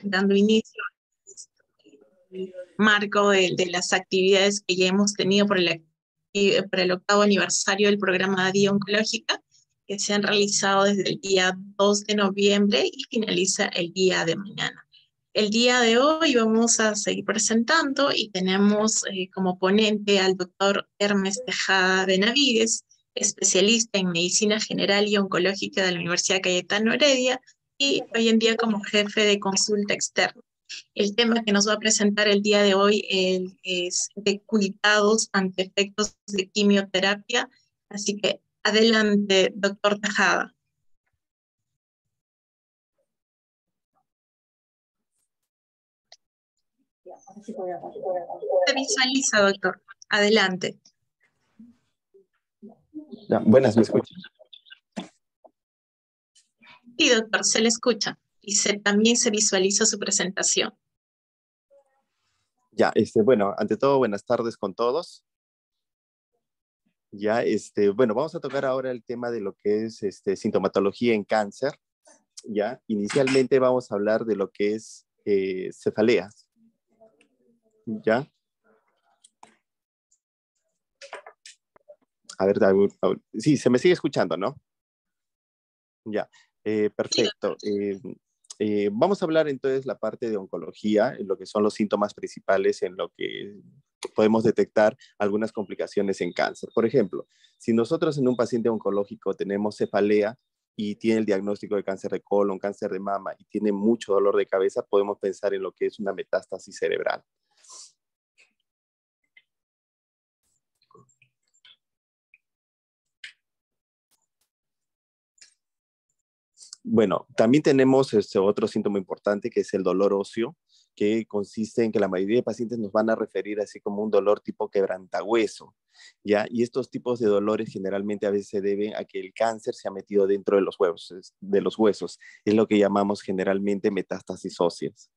dando inicio al marco de las actividades que ya hemos tenido por el 8º aniversario del programa Día Oncológica, que se han realizado desde el día 2 de noviembre y finaliza el día de mañana. El día de hoy vamos a seguir presentando y tenemos como ponente al doctor Hermes Tejada Benavides, especialista en medicina general y oncológica de la Universidad Cayetano Heredia y hoy en día como jefe de consulta externa. El tema que nos va a presentar el día de hoy es de cuidados ante efectos de quimioterapia. Así que adelante, doctor Tejada. Se visualiza, doctor. Adelante. Ya, buenas, ¿me escuchan? Sí, doctor, se le escucha. Y también se visualiza su presentación. Ya, bueno, ante todo, buenas tardes con todos. Ya, bueno, vamos a tocar ahora el tema de lo que es sintomatología en cáncer. Ya, inicialmente vamos a hablar de lo que es cefaleas. Ya. A ver, sí, se me sigue escuchando, ¿no? Ya, perfecto. Vamos a hablar entonces la parte de oncología, en lo que son los síntomas principales, en lo que podemos detectar algunas complicaciones en cáncer. Por ejemplo, si nosotros en un paciente oncológico tenemos cefalea y tiene el diagnóstico de cáncer de colon, cáncer de mama y tiene mucho dolor de cabeza, podemos pensar en lo que es una metástasis cerebral. Bueno, también tenemos otro síntoma importante que es el dolor óseo, que consiste en que la mayoría de pacientes nos van a referir así como un dolor tipo quebrantahueso, ¿ya? Y estos tipos de dolores generalmente a veces se deben a que el cáncer se ha metido dentro de los huesos. Es lo que llamamos generalmente metástasis óseas,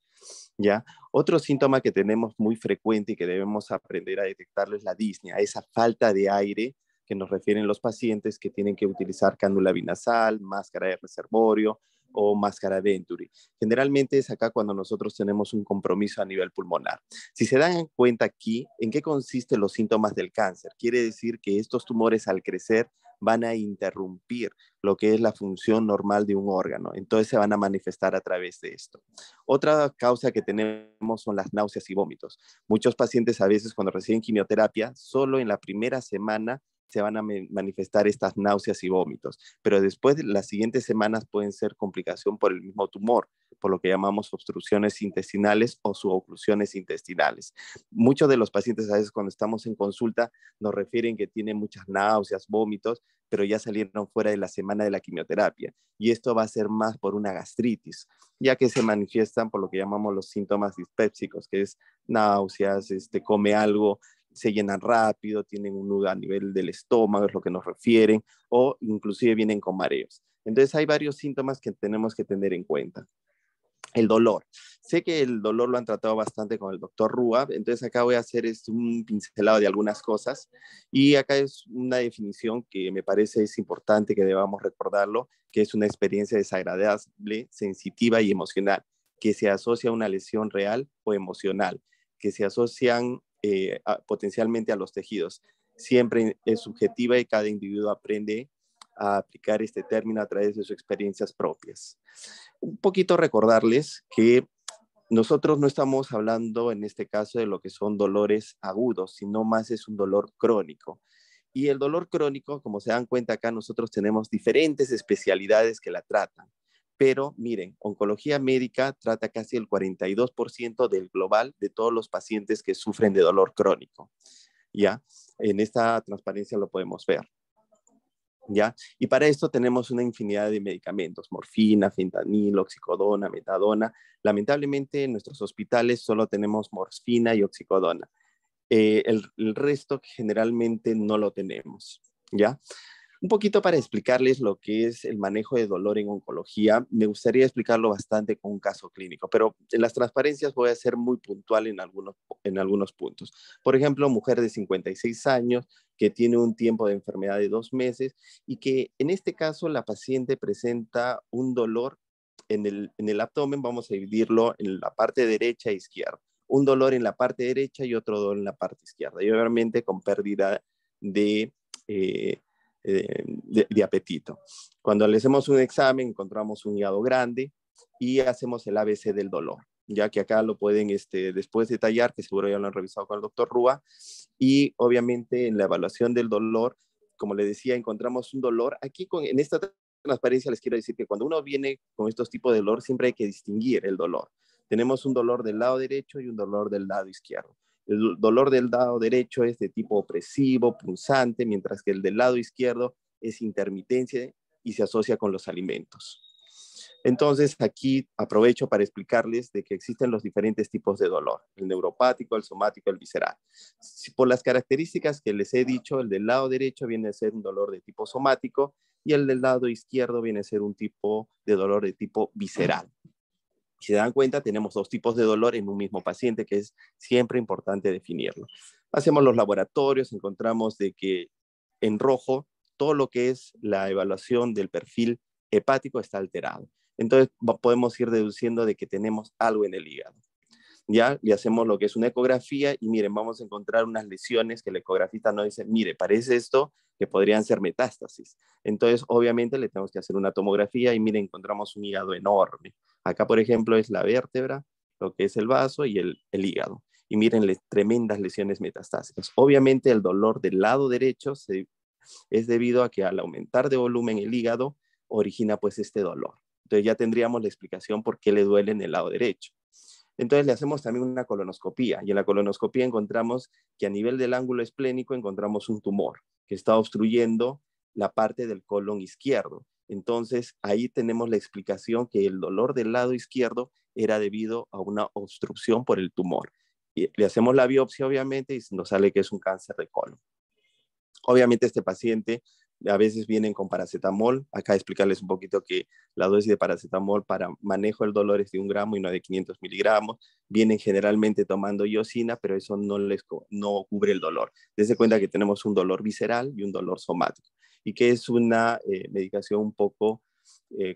¿ya? Otro síntoma que tenemos muy frecuente y que debemos aprender a detectarlo es la disnea, esa falta de aire que nos refieren los pacientes que tienen que utilizar cánula binasal, máscara de reservorio o máscara Venturi. Generalmente es acá cuando nosotros tenemos un compromiso a nivel pulmonar. Si se dan cuenta aquí, ¿en qué consisten los síntomas del cáncer? Quiere decir que estos tumores al crecer van a interrumpir lo que es la función normal de un órgano. Entonces se van a manifestar a través de esto. Otra causa que tenemos son las náuseas y vómitos. Muchos pacientes a veces cuando reciben quimioterapia, solo en la primera semana se van a manifestar estas náuseas y vómitos, pero después de las siguientes semanas pueden ser complicación por el mismo tumor, por lo que llamamos obstrucciones intestinales o suboclusiones intestinales. Muchos de los pacientes a veces cuando estamos en consulta nos refieren que tienen muchas náuseas, vómitos, pero ya salieron fuera de la semana de la quimioterapia, y esto va a ser más por una gastritis, ya que se manifiestan por lo que llamamos los síntomas dispépsicos, que es náuseas, come algo, se llenan rápido, tienen un nudo a nivel del estómago, es lo que nos refieren, o inclusive vienen con mareos. Entonces hay varios síntomas que tenemos que tener en cuenta. El dolor. Sé que el dolor lo han tratado bastante con el doctor Rúa, entonces acá voy a hacer un pincelado de algunas cosas, y acá es una definición que me parece es importante que debamos recordarlo, que es una experiencia desagradable, sensitiva y emocional, que se asocia a una lesión real o emocional, que se asocian potencialmente a los tejidos. Siempre es subjetiva y cada individuo aprende a aplicar este término a través de sus experiencias propias. Un poquito recordarles que nosotros no estamos hablando en este caso de lo que son dolores agudos, sino más es un dolor crónico. Y el dolor crónico, como se dan cuenta acá, nosotros tenemos diferentes especialidades que la tratan. Pero miren, oncología médica trata casi el 42% del global de todos los pacientes que sufren de dolor crónico. ¿Ya? En esta transparencia lo podemos ver. ¿Ya? Y para esto tenemos una infinidad de medicamentos, morfina, fentanilo, oxicodona, metadona. Lamentablemente en nuestros hospitales solo tenemos morfina y oxicodona. El resto generalmente no lo tenemos, ¿ya? Un poquito para explicarles lo que es el manejo de dolor en oncología, me gustaría explicarlo bastante con un caso clínico, pero en las transparencias voy a ser muy puntual en algunos puntos. Por ejemplo, mujer de 56 años que tiene un tiempo de enfermedad de 2 meses y que en este caso la paciente presenta un dolor en el abdomen vamos a dividirlo en la parte derecha e izquierda. Un dolor en la parte derecha y otro dolor en la parte izquierda. Y obviamente con pérdida de, de apetito. Cuando le hacemos un examen encontramos un hígado grande y hacemos el ABC del dolor, ya que acá lo pueden después detallar, que seguro ya lo han revisado con el doctor Rúa. Y obviamente en la evaluación del dolor, como le decía, encontramos un dolor. Aquí en esta transparencia les quiero decir que cuando uno viene con estos tipos de dolor, siempre hay que distinguir el dolor. Tenemos un dolor del lado derecho y un dolor del lado izquierdo. El dolor del lado derecho es de tipo opresivo, punzante, mientras que el del lado izquierdo es intermitente y se asocia con los alimentos. Entonces, aquí aprovecho para explicarles de que existen los diferentes tipos de dolor, el neuropático, el somático, el visceral. Por las características que les he dicho, el del lado derecho viene a ser un dolor de tipo somático y el del lado izquierdo viene a ser un tipo de dolor de tipo visceral. Si se dan cuenta, tenemos dos tipos de dolor en un mismo paciente, que es siempre importante definirlo. Hacemos los laboratorios, encontramos de que en rojo todo lo que es la evaluación del perfil hepático está alterado. Entonces podemos ir deduciendo de que tenemos algo en el hígado. Ya le hacemos lo que es una ecografía y miren, vamos a encontrar unas lesiones que el ecografista nos dice, mire, parece esto que podrían ser metástasis. Entonces, obviamente, le tenemos que hacer una tomografía y miren, encontramos un hígado enorme. Acá, por ejemplo, es la vértebra, lo que es el vaso y el hígado. Y miren, tremendas lesiones metastásicas. Obviamente, el dolor del lado derecho es debido a que al aumentar de volumen el hígado, origina pues este dolor. Entonces, ya tendríamos la explicación por qué le duele en el lado derecho. Entonces le hacemos también una colonoscopía y en la colonoscopía encontramos que a nivel del ángulo esplénico encontramos un tumor que está obstruyendo la parte del colon izquierdo. Entonces ahí tenemos la explicación que el dolor del lado izquierdo era debido a una obstrucción por el tumor. Y le hacemos la biopsia obviamente y nos sale que es un cáncer de colon. Obviamente este paciente a veces vienen con paracetamol. Acá explicarles un poquito que la dosis de paracetamol para manejo del dolor es de 1 gramo y no de 500 miligramos. Vienen generalmente tomando iosina, pero eso no cubre el dolor. Dense cuenta que tenemos un dolor visceral y un dolor somático. Y que es una medicación un poco,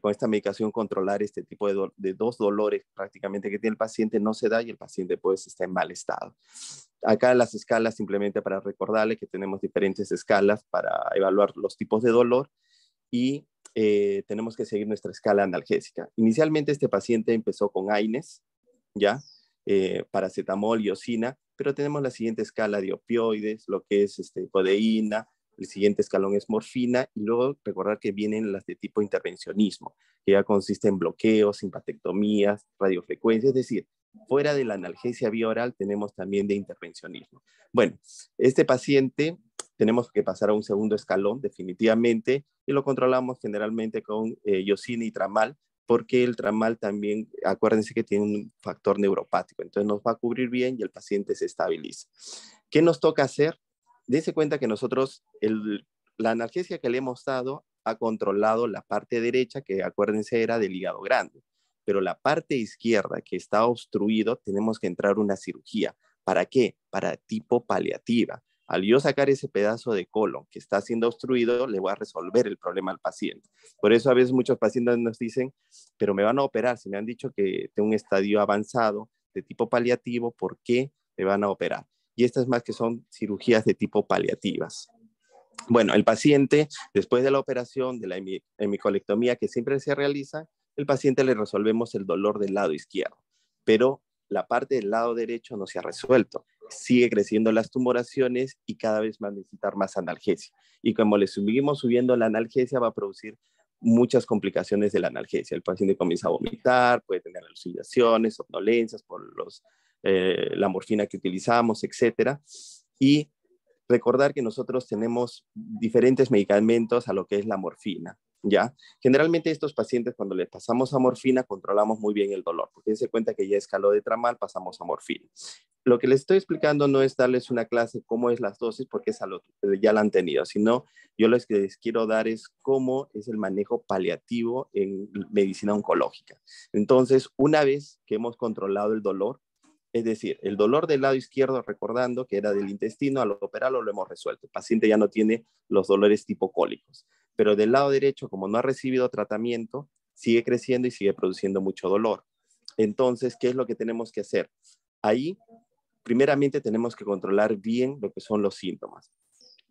con esta medicación controlar este tipo de dos dolores prácticamente que tiene el paciente no se da y el paciente pues está en mal estado. Acá las escalas, simplemente para recordarle que tenemos diferentes escalas para evaluar los tipos de dolor y tenemos que seguir nuestra escala analgésica. Inicialmente este paciente empezó con AINES, ¿ya? Paracetamol y iosina, pero tenemos la siguiente escala de opioides, lo que es codeína, el siguiente escalón es morfina y luego recordar que vienen las de tipo intervencionismo, que ya consiste en bloqueos, simpatectomías, radiofrecuencia, es decir, fuera de la analgesia vía oral tenemos también de intervencionismo. Bueno, este paciente tenemos que pasar a un segundo escalón definitivamente y lo controlamos generalmente con iosina y tramal, porque el tramal también, acuérdense que tiene un factor neuropático, entonces nos va a cubrir bien y el paciente se estabiliza. ¿Qué nos toca hacer? Dense cuenta que nosotros, la analgesia que le hemos dado ha controlado la parte derecha, que acuérdense era del hígado grande, pero la parte izquierda que está obstruido, tenemos que entrar a una cirugía. ¿Para qué? Para tipo paliativa. Al yo sacar ese pedazo de colon que está siendo obstruido, le voy a resolver el problema al paciente. Por eso a veces muchos pacientes nos dicen, pero me van a operar, si me han dicho que tengo un estadio avanzado de tipo paliativo, ¿por qué me van a operar? Y estas más que son cirugías de tipo paliativas. Bueno, el paciente, después de la operación de la hemicolectomía que siempre se realiza, el paciente le resolvemos el dolor del lado izquierdo, pero la parte del lado derecho no se ha resuelto. Sigue creciendo las tumoraciones y cada vez va a necesitar más analgesia. Y como le seguimos subiendo la analgesia, va a producir muchas complicaciones de la analgesia. El paciente comienza a vomitar, puede tener alucinaciones, somnolencias por la morfina que utilizamos, etcétera. Y recordar que nosotros tenemos diferentes medicamentos a lo que es la morfina, ¿ya? Generalmente estos pacientes cuando les pasamos a morfina controlamos muy bien el dolor, porque se cuenta que ya escaló de tramal, pasamos a morfina. Lo que les estoy explicando no es darles una clase cómo es las dosis, porque esa ya la han tenido, sino yo lo que les quiero dar es cómo es el manejo paliativo en medicina oncológica. Entonces, una vez que hemos controlado el dolor, es decir, el dolor del lado izquierdo, recordando que era del intestino, al operarlo lo hemos resuelto. El paciente ya no tiene los dolores tipo cólicos. Pero del lado derecho, como no ha recibido tratamiento, sigue creciendo y sigue produciendo mucho dolor. Entonces, ¿qué es lo que tenemos que hacer? Ahí, primeramente, tenemos que controlar bien lo que son los síntomas.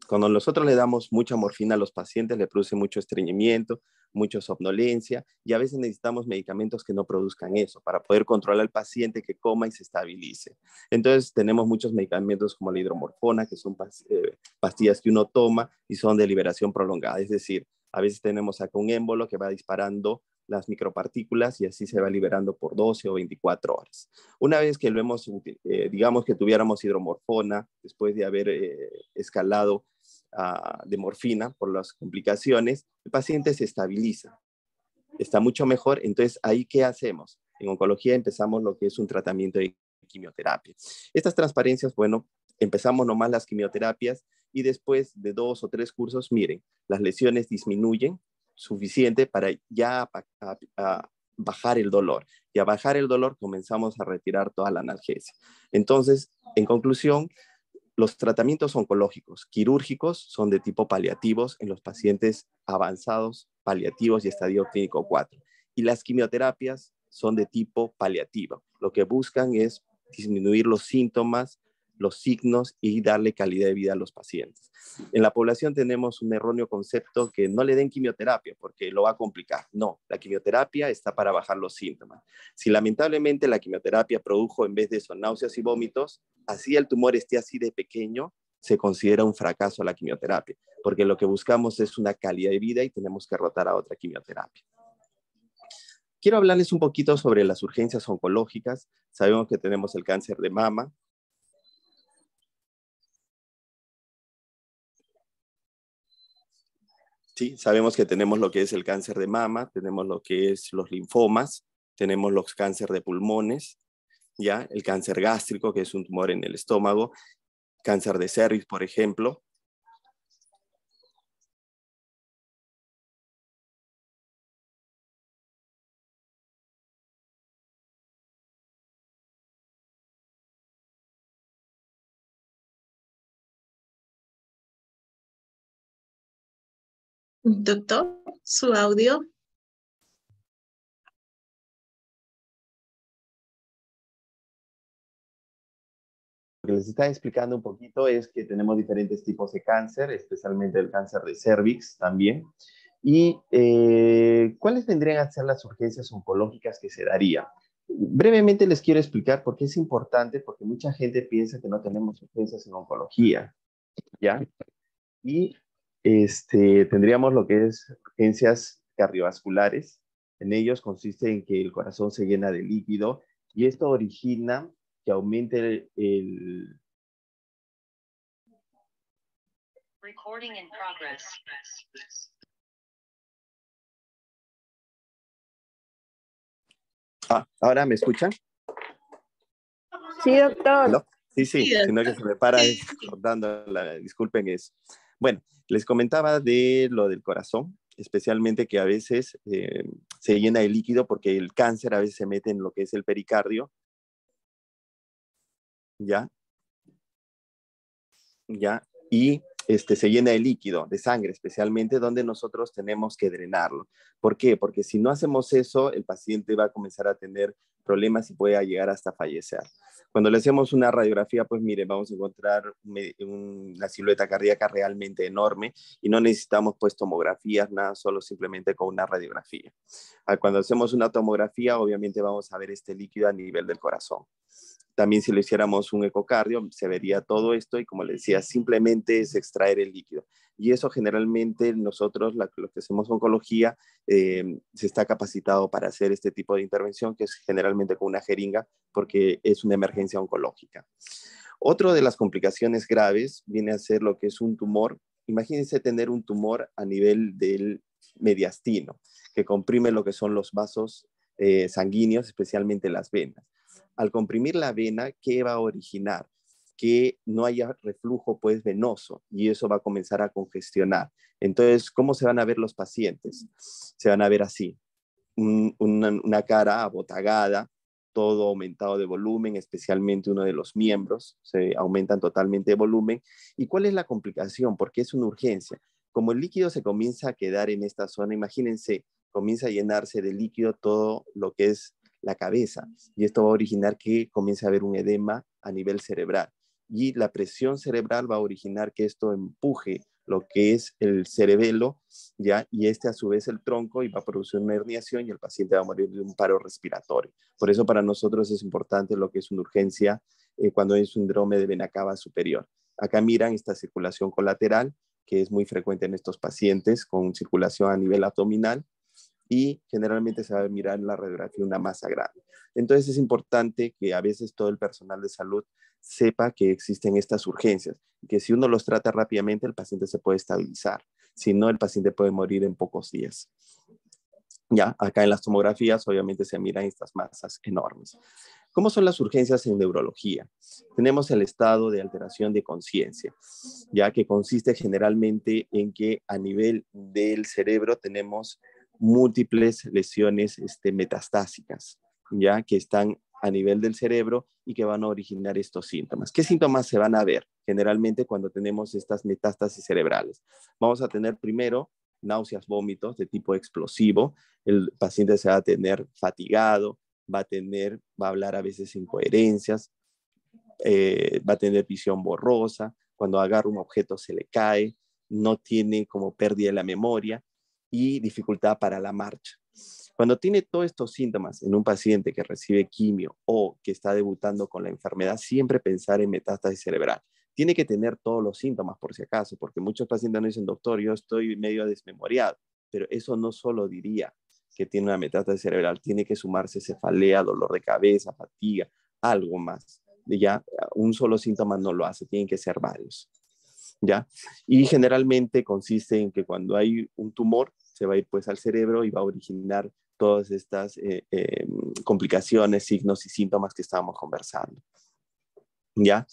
Cuando nosotros le damos mucha morfina a los pacientes, le produce mucho estreñimiento, mucha somnolencia, y a veces necesitamos medicamentos que no produzcan eso para poder controlar al paciente, que coma y se estabilice. Entonces tenemos muchos medicamentos como la hidromorfona, que son pastillas que uno toma y son de liberación prolongada. Es decir, a veces tenemos acá un émbolo que va disparando las micropartículas y así se va liberando por 12 o 24 horas. Una vez que lo hemos, digamos que tuviéramos hidromorfona, después de haber escalado de morfina por las complicaciones, el paciente se estabiliza, está mucho mejor. Entonces, ¿ahí qué hacemos? En oncología empezamos lo que es un tratamiento de quimioterapia. Estas transparencias, bueno, empezamos nomás las quimioterapias y después de 2 o 3 cursos, miren, las lesiones disminuyen suficiente para ya a bajar el dolor. Y a bajar el dolor comenzamos a retirar toda la analgesia. Entonces, en conclusión, los tratamientos oncológicos quirúrgicos son de tipo paliativos en los pacientes avanzados, paliativos y estadio clínico 4. Y las quimioterapias son de tipo paliativo. Lo que buscan es disminuir los síntomas, los signos y darle calidad de vida a los pacientes. En la población tenemos un erróneo concepto que no le den quimioterapia porque lo va a complicar. No, la quimioterapia está para bajar los síntomas. Si lamentablemente la quimioterapia produjo en vez de eso náuseas y vómitos, así el tumor esté así de pequeño, se considera un fracaso la quimioterapia, porque lo que buscamos es una calidad de vida y tenemos que rotar a otra quimioterapia. Quiero hablarles un poquito sobre las urgencias oncológicas. Sabemos que tenemos el cáncer de mama. Sí, sabemos que tenemos lo que es el cáncer de mama, tenemos lo que es los linfomas, tenemos los cánceres de pulmones, ¿ya? El cáncer gástrico, que es un tumor en el estómago, cáncer de cervix, por ejemplo. Doctor, su audio. Lo que les estaba explicando un poquito es que tenemos diferentes tipos de cáncer, especialmente el cáncer de cervix también. ¿Y cuáles tendrían a ser las urgencias oncológicas que se darían? Brevemente les quiero explicar por qué es importante, porque mucha gente piensa que no tenemos urgencias en oncología, ¿ya? Y tendríamos lo que es urgencias cardiovasculares. En ellos consiste en que el corazón se llena de líquido y esto origina que aumente el. Recording in progress. ¿Ahora me escuchan? Sí, doctor. ¿No? Sí, sino que se me para cortando, disculpen eso. Bueno, les comentaba de lo del corazón, especialmente que a veces se llena de líquido porque el cáncer a veces se mete en lo que es el pericardio, ¿ya? Y se llena de líquido, de sangre especialmente, donde nosotros tenemos que drenarlo. ¿Por qué? Porque si no hacemos eso, el paciente va a comenzar a tener problemas y puede llegar hasta fallecer. Cuando le hacemos una radiografía, pues mire, vamos a encontrar una silueta cardíaca realmente enorme y no necesitamos pues tomografías, nada, solo simplemente con una radiografía. Cuando hacemos una tomografía, obviamente vamos a ver este líquido a nivel del corazón. También si le hiciéramos un ecocardio, se vería todo esto y como les decía, simplemente es extraer el líquido. Y eso generalmente nosotros, lo que hacemos oncología, se está capacitado para hacer este tipo de intervención, que es generalmente con una jeringa, porque es una emergencia oncológica. Otra de las complicaciones graves viene a ser lo que es un tumor. Imagínense tener un tumor a nivel del mediastino, que comprime lo que son los vasos sanguíneos, especialmente las venas. Al comprimir la vena, ¿qué va a originar? Que no haya reflujo pues venoso y eso va a comenzar a congestionar. Entonces, ¿cómo se van a ver los pacientes? Se van a ver así, una cara abotagada, todo aumentado de volumen, especialmente uno de los miembros, se aumentan totalmente de volumen. ¿Y cuál es la complicación? Porque es una urgencia. Como el líquido se comienza a quedar en esta zona, imagínense, comienza a llenarse de líquido todo lo que es la cabeza, y esto va a originar que comience a haber un edema a nivel cerebral, y la presión cerebral va a originar que esto empuje lo que es el cerebelo, ¿ya? Y a su vez el tronco, y va a producir una herniación y el paciente va a morir de un paro respiratorio. Por eso para nosotros es importante lo que es una urgencia cuando hay un síndrome de vena cava superior. Acá miran esta circulación colateral, que es muy frecuente en estos pacientes con circulación a nivel abdominal, y generalmente se va a mirar en la radiografía una masa grande. Entonces es importante que a veces todo el personal de salud sepa que existen estas urgencias, que si uno los trata rápidamente el paciente se puede estabilizar, si no el paciente puede morir en pocos días. Ya, acá en las tomografías obviamente se miran estas masas enormes. ¿Cómo son las urgencias en neurología? Tenemos el estado de alteración de conciencia, ya que consiste generalmente en que a nivel del cerebro tenemos múltiples lesiones metastásicas, ya que están a nivel del cerebro y que van a originar estos síntomas. ¿Qué síntomas se van a ver generalmente cuando tenemos estas metástasis cerebrales? Vamos a tener primero náuseas, vómitos de tipo explosivo. El paciente se va a tener fatigado, va a hablar a veces incoherencias, va a tener visión borrosa, cuando agarra un objeto se le cae, no tiene como pérdida de la memoria y dificultad para la marcha. Cuando tiene todos estos síntomas en un paciente que recibe quimio o que está debutando con la enfermedad, siempre pensar en metástasis cerebral. Tiene que tener todos los síntomas por si acaso, porque muchos pacientes nos dicen, doctor, yo estoy medio desmemoriado, pero eso no solo diría que tiene una metástasis cerebral, tiene que sumarse cefalea, dolor de cabeza, fatiga, algo más. Ya un solo síntoma no lo hace, tienen que ser varios. ¿Ya? Y generalmente consiste en que cuando hay un tumor, se va a ir pues al cerebro y va a originar todas estas complicaciones, signos y síntomas que estábamos conversando. ¿Ya?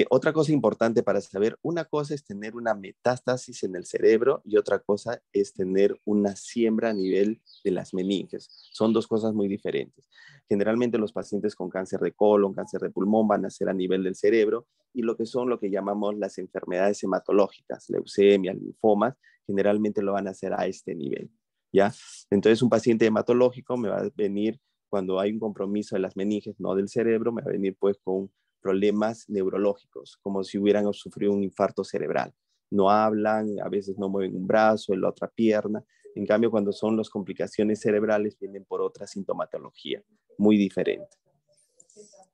Otra cosa importante para saber, una cosa es tener una metástasis en el cerebro y otra cosa es tener una siembra a nivel de las meninges. Son dos cosas muy diferentes. Generalmente los pacientes con cáncer de colon, cáncer de pulmón van a ser a nivel del cerebro, y lo que llamamos las enfermedades hematológicas, leucemia, linfomas, generalmente lo van a hacer a este nivel. ¿Ya? Entonces un paciente hematológico me va a venir cuando hay un compromiso de las meninges, no del cerebro, me va a venir pues con problemas neurológicos, como si hubieran sufrido un infarto cerebral. No hablan, a veces no mueven un brazo, la otra pierna. En cambio, cuando son las complicaciones cerebrales, vienen por otra sintomatología muy diferente.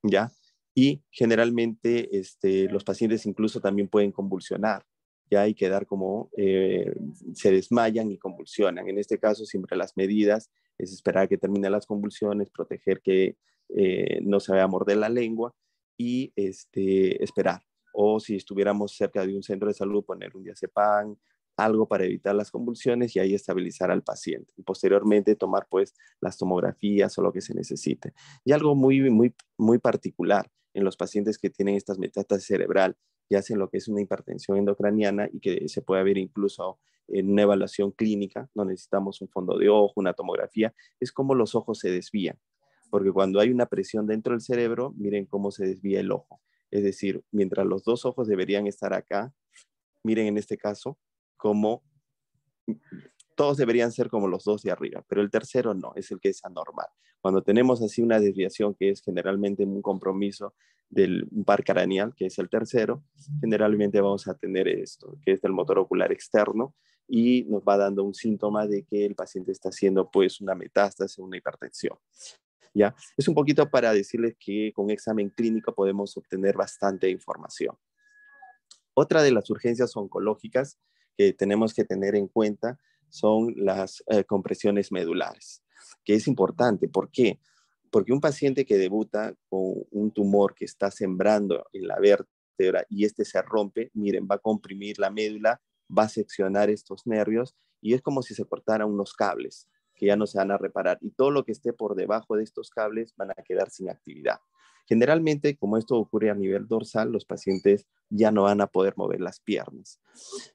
¿Ya? Y generalmente los pacientes incluso también pueden convulsionar, ya, y quedar como, se desmayan y convulsionan. En este caso, siempre las medidas es esperar que terminen las convulsiones, proteger que no se vaya a morder la lengua y esperar. O si estuviéramos cerca de un centro de salud, poner un diazepam, algo para evitar las convulsiones y ahí estabilizar al paciente. Y posteriormente tomar pues las tomografías o lo que se necesite. Y algo muy particular en los pacientes que tienen estas metástasis cerebral y hacen lo que es una hipertensión endocraniana y que se puede ver incluso en una evaluación clínica, no necesitamos un fondo de ojo, una tomografía, es como los ojos se desvían. Porque cuando hay una presión dentro del cerebro, miren cómo se desvía el ojo. Es decir, mientras los dos ojos deberían estar acá, miren en este caso, como todos deberían ser como los dos de arriba, pero el tercero no, es el que es anormal. Cuando tenemos así una desviación que es generalmente un compromiso del par craneal, que es el tercero, generalmente vamos a tener esto, que es el motor ocular externo, y nos va dando un síntoma de que el paciente está haciendo pues una metástasis, una hipertensión. ¿Ya? Es un poquito para decirles que con examen clínico podemos obtener bastante información. Otra de las urgencias oncológicas que tenemos que tener en cuenta son las compresiones medulares, que es importante. ¿Por qué? Porque un paciente que debuta con un tumor que está sembrando en la vértebra y se rompe, miren, va a comprimir la médula, va a seccionar estos nervios y es como si se cortaran unos cables que ya no se van a reparar, y todo lo que esté por debajo de estos cables van a quedar sin actividad. Generalmente, como esto ocurre a nivel dorsal, los pacientes ya no van a poder mover las piernas.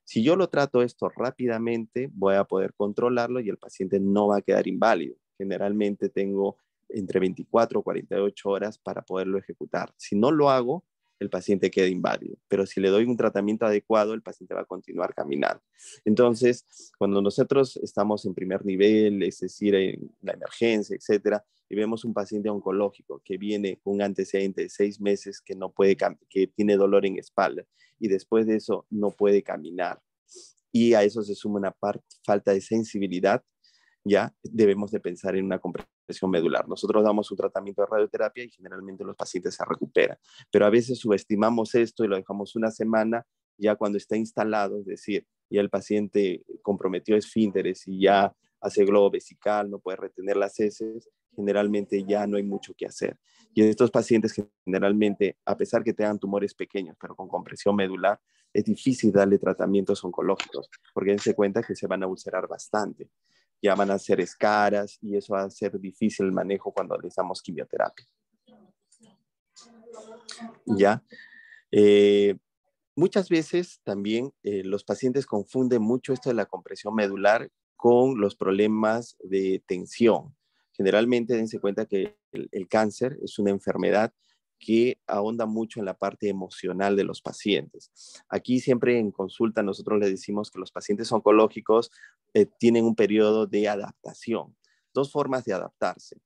Si yo lo trato esto rápidamente, voy a poder controlarlo y el paciente no va a quedar inválido. Generalmente tengo entre 24 o 48 horas para poderlo ejecutar. Si no lo hago, el paciente queda inválido. Pero si le doy un tratamiento adecuado, el paciente va a continuar caminando. Entonces, cuando nosotros estamos en primer nivel, es decir, en la emergencia, etcétera, y vemos un paciente oncológico que viene con un antecedente de 6 meses que no puede, que tiene dolor en espalda, y después de eso no puede caminar, y a eso se suma una falta de sensibilidad, ya debemos de pensar en una compresión medular. Nosotros damos un tratamiento de radioterapia y generalmente los pacientes se recuperan, pero a veces subestimamos esto y lo dejamos una semana, ya cuando está instalado, es decir, ya el paciente comprometió esfínteres y ya hace globo vesical, no puede retener las heces, generalmente ya no hay mucho que hacer. Y en estos pacientes generalmente, a pesar que tengan tumores pequeños, pero con compresión medular, es difícil darle tratamientos oncológicos, porque dense cuenta que se van a ulcerar bastante, ya van a ser escaras y eso va a ser difícil el manejo cuando les damos quimioterapia. ¿Ya? Muchas veces también los pacientes confunden mucho esto de la compresión medular con los problemas de tensión. Generalmente dense cuenta que el cáncer es una enfermedad que ahonda mucho en la parte emocional de los pacientes. Aquí siempre en consulta nosotros les decimos que los pacientes oncológicos tienen un periodo de adaptación, 2 formas de adaptarse.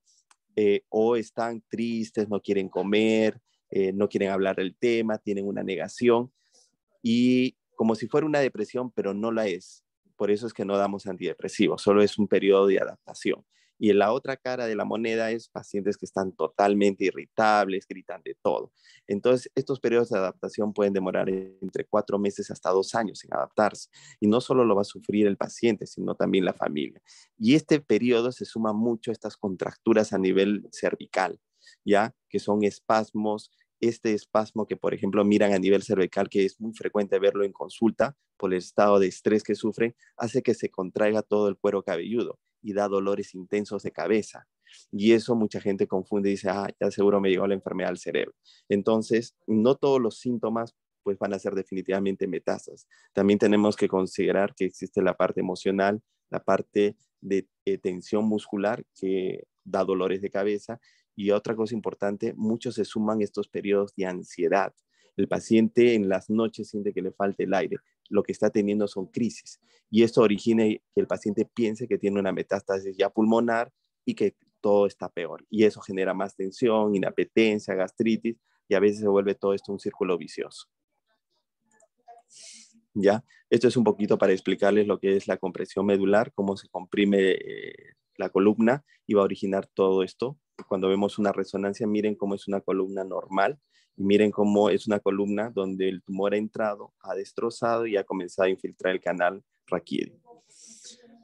O están tristes, no quieren comer, no quieren hablar del tema, tienen una negación, y como si fuera una depresión, pero no la es. Por eso es que no damos antidepresivos, solo es un periodo de adaptación. Y en la otra cara de la moneda es pacientes que están totalmente irritables, gritan de todo. Entonces, estos periodos de adaptación pueden demorar entre 4 meses hasta 2 años en adaptarse. Y no solo lo va a sufrir el paciente, sino también la familia. Y este periodo se suma mucho a estas contracturas a nivel cervical, ¿ya? Que son espasmos. Este espasmo que, por ejemplo, miran a nivel cervical, que es muy frecuente verlo en consulta por el estado de estrés que sufren, hace que se contraiga todo el cuero cabelludo y da dolores intensos de cabeza. Y eso mucha gente confunde y dice, ya seguro me llegó la enfermedad al cerebro. Entonces, no todos los síntomas pues van a ser definitivamente metástasis. También tenemos que considerar que existe la parte emocional, la parte de tensión muscular que da dolores de cabeza. Y otra cosa importante, muchos se suman estos periodos de ansiedad. El paciente en las noches siente que le falta el aire. Lo que está teniendo son crisis. Y esto origina que el paciente piense que tiene una metástasis ya pulmonar y que todo está peor. Y eso genera más tensión, inapetencia, gastritis, y a veces se vuelve todo esto un círculo vicioso. ¿Ya? Esto es un poquito para explicarles lo que es la compresión medular, cómo se comprime la columna y va a originar todo esto. Cuando vemos una resonancia, miren cómo es una columna normal y miren cómo es una columna donde el tumor ha entrado, ha destrozado y ha comenzado a infiltrar el canal raquídeo.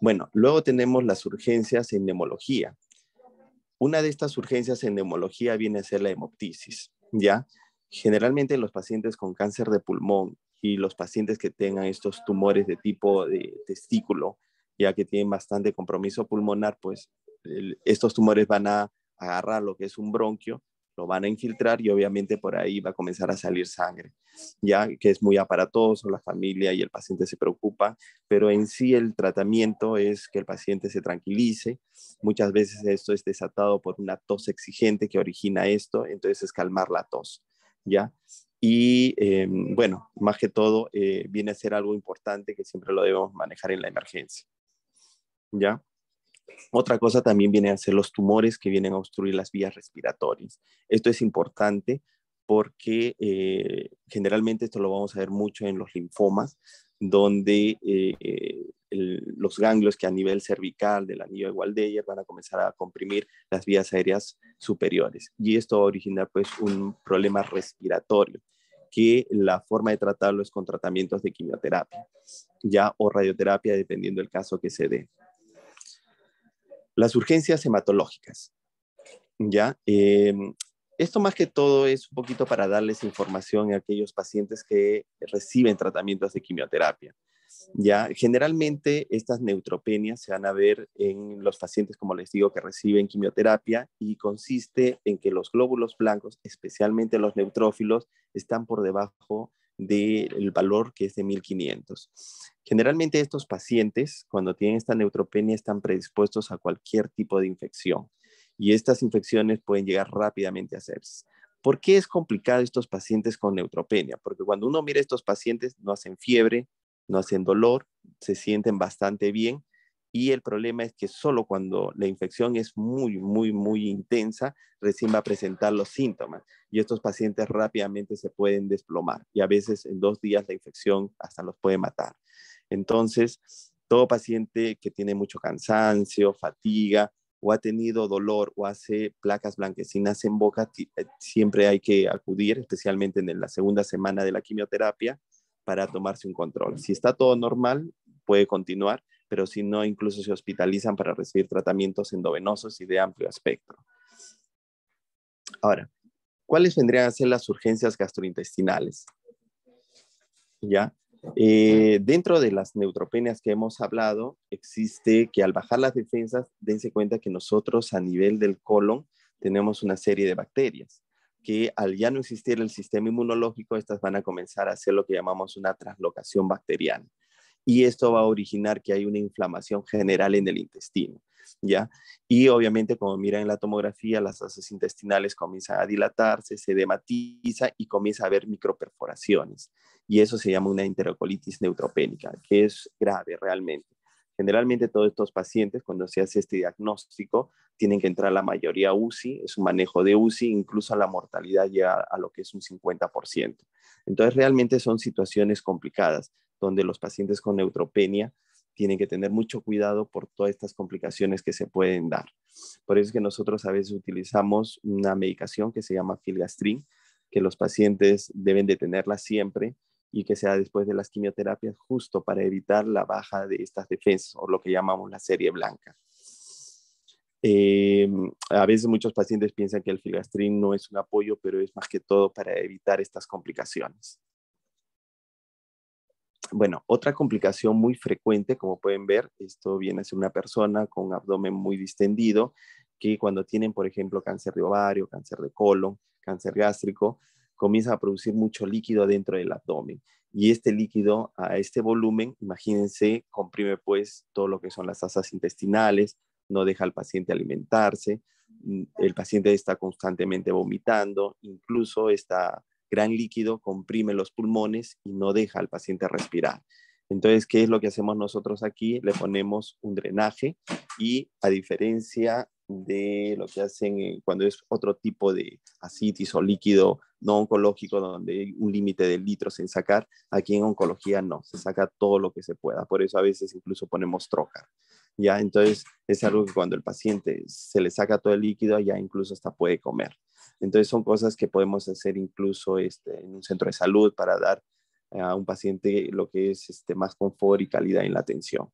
Bueno, luego tenemos las urgencias en neumología. Una de estas urgencias en neumología viene a ser la hemoptisis, ¿ya? Generalmente los pacientes con cáncer de pulmón y los pacientes que tengan estos tumores de tipo de testículo, ya que tienen bastante compromiso pulmonar, pues estos tumores van a agarrar lo que es un bronquio, lo van a infiltrar y obviamente por ahí va a comenzar a salir sangre, ya que es muy aparatoso, la familia y el paciente se preocupan, pero en sí el tratamiento es que el paciente se tranquilice. Muchas veces esto es desatado por una tos exigente que origina esto, entonces es calmar la tos, ¿ya? Y bueno, más que todo viene a ser algo importante que siempre lo debemos manejar en la emergencia, ¿ya? Otra cosa también viene a ser los tumores que vienen a obstruir las vías respiratorias. Esto es importante porque generalmente esto lo vamos a ver mucho en los linfomas, donde los ganglios que a nivel cervical del anillo de Waldeyer van a comenzar a comprimir las vías aéreas superiores. Y esto va a originar pues un problema respiratorio, que la forma de tratarlo es con tratamientos de quimioterapia, ya, o radioterapia, dependiendo del caso que se dé. Las urgencias hematológicas, ¿ya? Esto más que todo es un poquito para darles información a aquellos pacientes que reciben tratamientos de quimioterapia, ¿ya? Generalmente estas neutropenias se van a ver en los pacientes, como les digo, que reciben quimioterapia y consiste en que los glóbulos blancos, especialmente los neutrófilos, están por debajo del valor que es de 1500. Generalmente estos pacientes, cuando tienen esta neutropenia, están predispuestos a cualquier tipo de infección y estas infecciones pueden llegar rápidamente a ¿Por qué es complicado estos pacientes con neutropenia? Porque cuando uno mira a estos pacientes, no hacen fiebre, no hacen dolor, se sienten bastante bien, y el problema es que solo cuando la infección es muy intensa, recién va a presentar los síntomas, y estos pacientes rápidamente se pueden desplomar, y a veces en 2 días la infección hasta los puede matar. Entonces, todo paciente que tiene mucho cansancio, fatiga, o ha tenido dolor o hace placas blanquecinas en boca, siempre hay que acudir, especialmente en la segunda semana de la quimioterapia, para tomarse un control. Si está todo normal, puede continuar, pero si no, incluso se hospitalizan para recibir tratamientos endovenosos y de amplio espectro. Ahora, ¿cuáles vendrían a ser las urgencias gastrointestinales? ¿Ya? Dentro de las neutropenias que hemos hablado, existe que al bajar las defensas, dense cuenta que nosotros a nivel del colon tenemos una serie de bacterias que al ya no existir el sistema inmunológico, estas van a comenzar a hacer lo que llamamos una translocación bacteriana. Y esto va a originar que hay una inflamación general en el intestino, ¿ya? Y obviamente, como miran en la tomografía, las asas intestinales comienzan a dilatarse, se edematiza y comienza a haber microperforaciones. Y eso se llama una enterocolitis neutropénica, que es grave realmente. Generalmente todos estos pacientes, cuando se hace este diagnóstico, tienen que entrar la mayoría a UCI, es un manejo de UCI, incluso la mortalidad llega a lo que es un 50%. Entonces realmente son situaciones complicadas, donde los pacientes con neutropenia tienen que tener mucho cuidado por todas estas complicaciones que se pueden dar. Por eso es que nosotros a veces utilizamos una medicación que se llama filgastrin, que los pacientes deben de tenerla siempre y que sea después de las quimioterapias, justo para evitar la baja de estas defensas o lo que llamamos la serie blanca. A veces muchos pacientes piensan que el filgastrin no es un apoyo, pero es más que todo para evitar estas complicaciones. Bueno, otra complicación muy frecuente, como pueden ver, esto viene a ser una persona con un abdomen muy distendido, que cuando tienen, por ejemplo, cáncer de ovario, cáncer de colon, cáncer gástrico, comienza a producir mucho líquido dentro del abdomen. Y este líquido, a este volumen, imagínense, comprime pues todo lo que son las asas intestinales, no deja al paciente alimentarse, el paciente está constantemente vomitando, incluso está gran líquido comprime los pulmones y no deja al paciente respirar. Entonces, ¿qué es lo que hacemos nosotros aquí? Le ponemos un drenaje y a diferencia de lo que hacen cuando es otro tipo de ascitis o líquido no oncológico donde hay un límite de litros en sacar, aquí en oncología no, se saca todo lo que se pueda. Por eso a veces incluso ponemos trocar. ¿Ya? Entonces, es algo que cuando el paciente se le saca todo el líquido, ya incluso hasta puede comer. Entonces son cosas que podemos hacer incluso en un centro de salud para dar a un paciente lo que es más confort y calidad en la atención.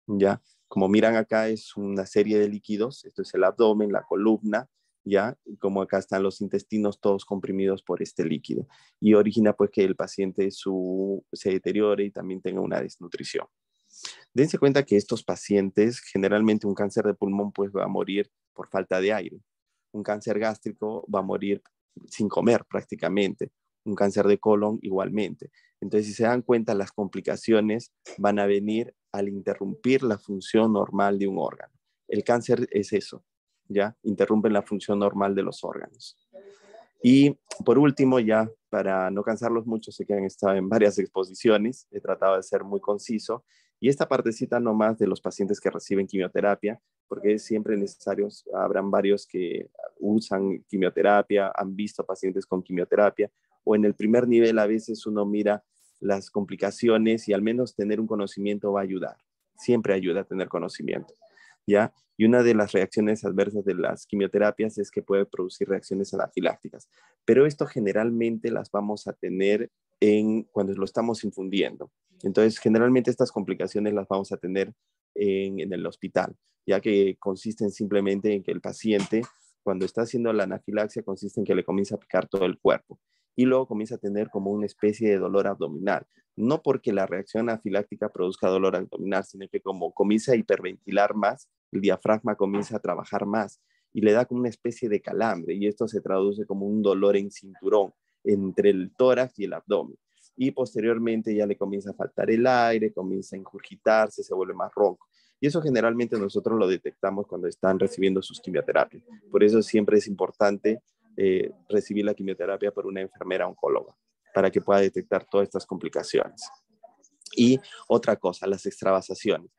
¿Ya? Como miran acá es una serie de líquidos, esto es el abdomen, la columna, ¿ya? Y como acá están los intestinos todos comprimidos por este líquido y origina pues que el paciente se deteriore y también tenga una desnutrición. Dense cuenta que estos pacientes, generalmente un cáncer de pulmón pues va a morir por falta de aire. Un cáncer gástrico va a morir sin comer prácticamente. Un cáncer de colon igualmente. Entonces, si se dan cuenta, las complicaciones van a venir al interrumpir la función normal de un órgano. El cáncer es eso, ¿ya? Interrumpen la función normal de los órganos. Y por último, ya para no cansarlos mucho, sé que han estado en varias exposiciones, he tratado de ser muy conciso, y esta partecita nomás de los pacientes que reciben quimioterapia, porque es siempre necesario, habrán varios que usan quimioterapia, han visto pacientes con quimioterapia, o en el primer nivel a veces uno mira las complicaciones y al menos tener un conocimiento va a ayudar, siempre ayuda a tener conocimiento, ¿ya? Y una de las reacciones adversas de las quimioterapias es que puede producir reacciones anafilácticas, pero esto generalmente las vamos a tener cuando lo estamos infundiendo. Entonces, generalmente estas complicaciones las vamos a tener en el hospital, ya que consisten simplemente en que el paciente, cuando está haciendo la anafilaxia, consiste en que le comienza a picar todo el cuerpo y luego comienza a tener como una especie de dolor abdominal. No porque la reacción anafiláctica produzca dolor abdominal, sino que como comienza a hiperventilar más, el diafragma comienza a trabajar más y le da como una especie de calambre y esto se traduce como un dolor en cinturón entre el tórax y el abdomen. Y posteriormente ya le comienza a faltar el aire, comienza a ingurgitarse, se vuelve más ronco. Y eso generalmente nosotros lo detectamos cuando están recibiendo sus quimioterapias. Por eso siempre es importante recibir la quimioterapia por una enfermera oncóloga para que pueda detectar todas estas complicaciones. Y otra cosa, las extravasaciones.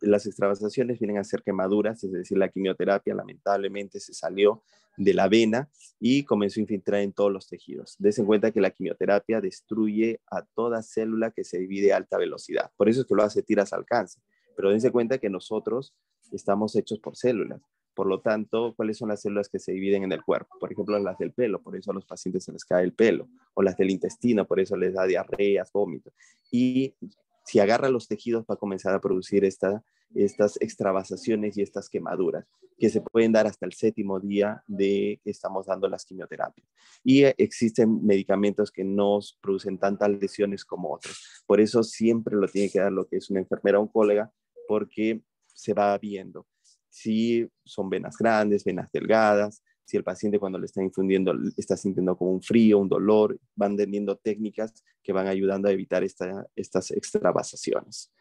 Las extravasaciones vienen a ser quemaduras, es decir, la quimioterapia lamentablemente se salió de la vena y comenzó a infiltrar en todos los tejidos. Dense en cuenta que la quimioterapia destruye a toda célula que se divide a alta velocidad. Por eso es que lo hace tiras al cáncer. Pero dense cuenta que nosotros estamos hechos por células. Por lo tanto, ¿cuáles son las células que se dividen en el cuerpo? Por ejemplo, las del pelo, por eso a los pacientes se les cae el pelo. O las del intestino, por eso les da diarreas, vómitos. Y si agarra los tejidos va a comenzar a producir estas extravasaciones y estas quemaduras que se pueden dar hasta el 7º día de que estamos dando las quimioterapias. Y existen medicamentos que no producen tantas lesiones como otros. Por eso siempre lo tiene que dar lo que es una enfermera oncóloga, porque se va viendo si son venas grandes, venas delgadas, si el paciente cuando le está infundiendo está sintiendo como un frío, un dolor, van teniendo técnicas que van ayudando a evitar estas extravasaciones.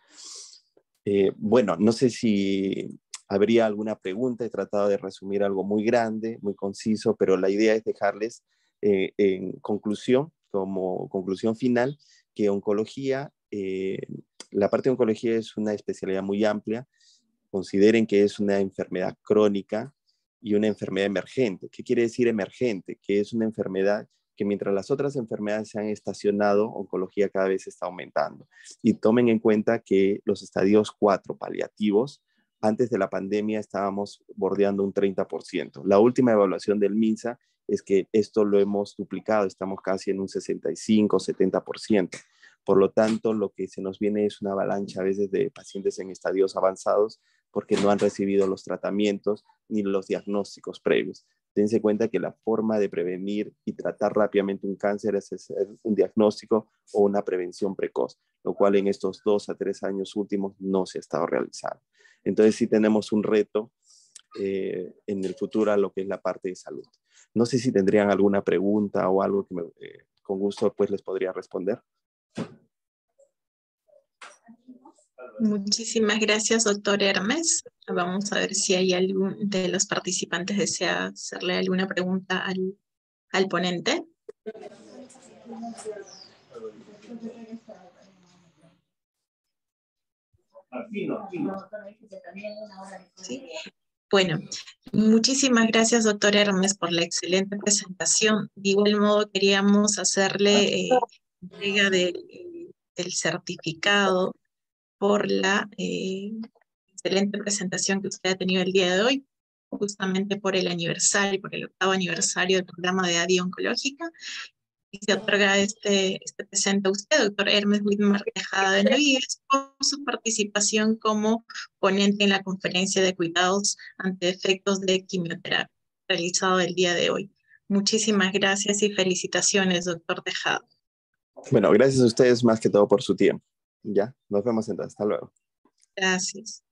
Bueno, no sé si habría alguna pregunta. He tratado de resumir algo muy grande, muy conciso, pero la idea es dejarles en conclusión, como conclusión final, que oncología, la parte de oncología es una especialidad muy amplia. Consideren que es una enfermedad crónica y una enfermedad emergente. ¿Qué quiere decir emergente? Que es una enfermedad que mientras las otras enfermedades se han estacionado, oncología cada vez está aumentando. Y tomen en cuenta que los estadios 4 paliativos, antes de la pandemia estábamos bordeando un 30%. La última evaluación del MINSA es que esto lo hemos duplicado, estamos casi en un 65-70%. Por lo tanto, lo que se nos viene es una avalancha a veces de pacientes en estadios avanzados porque no han recibido los tratamientos ni los diagnósticos previos. Dense cuenta que la forma de prevenir y tratar rápidamente un cáncer es hacer un diagnóstico o una prevención precoz, lo cual en estos 2 a 3 años últimos no se ha estado realizando. Entonces sí tenemos un reto en el futuro a lo que es la parte de salud. No sé si tendrían alguna pregunta o algo que con gusto pues les podría responder. Muchísimas gracias, doctor Hermes. Vamos a ver si hay algún de los participantes desea hacerle alguna pregunta al ponente. ¿Sí? Bueno, muchísimas gracias, doctor Hermes, por la excelente presentación. De igual modo, queríamos hacerle entrega del certificado por la excelente presentación que usted ha tenido el día de hoy, justamente por el aniversario, por el 8º aniversario del programa de ADI Oncológica. Y se otorga este presente a usted, doctor Hermes Whitmer Tejada Benavides, por su participación como ponente en la conferencia de cuidados ante efectos de quimioterapia realizado el día de hoy. Muchísimas gracias y felicitaciones, doctor Tejada. Bueno, gracias a ustedes más que todo por su tiempo. Ya, nos vemos entonces. Hasta luego. Gracias.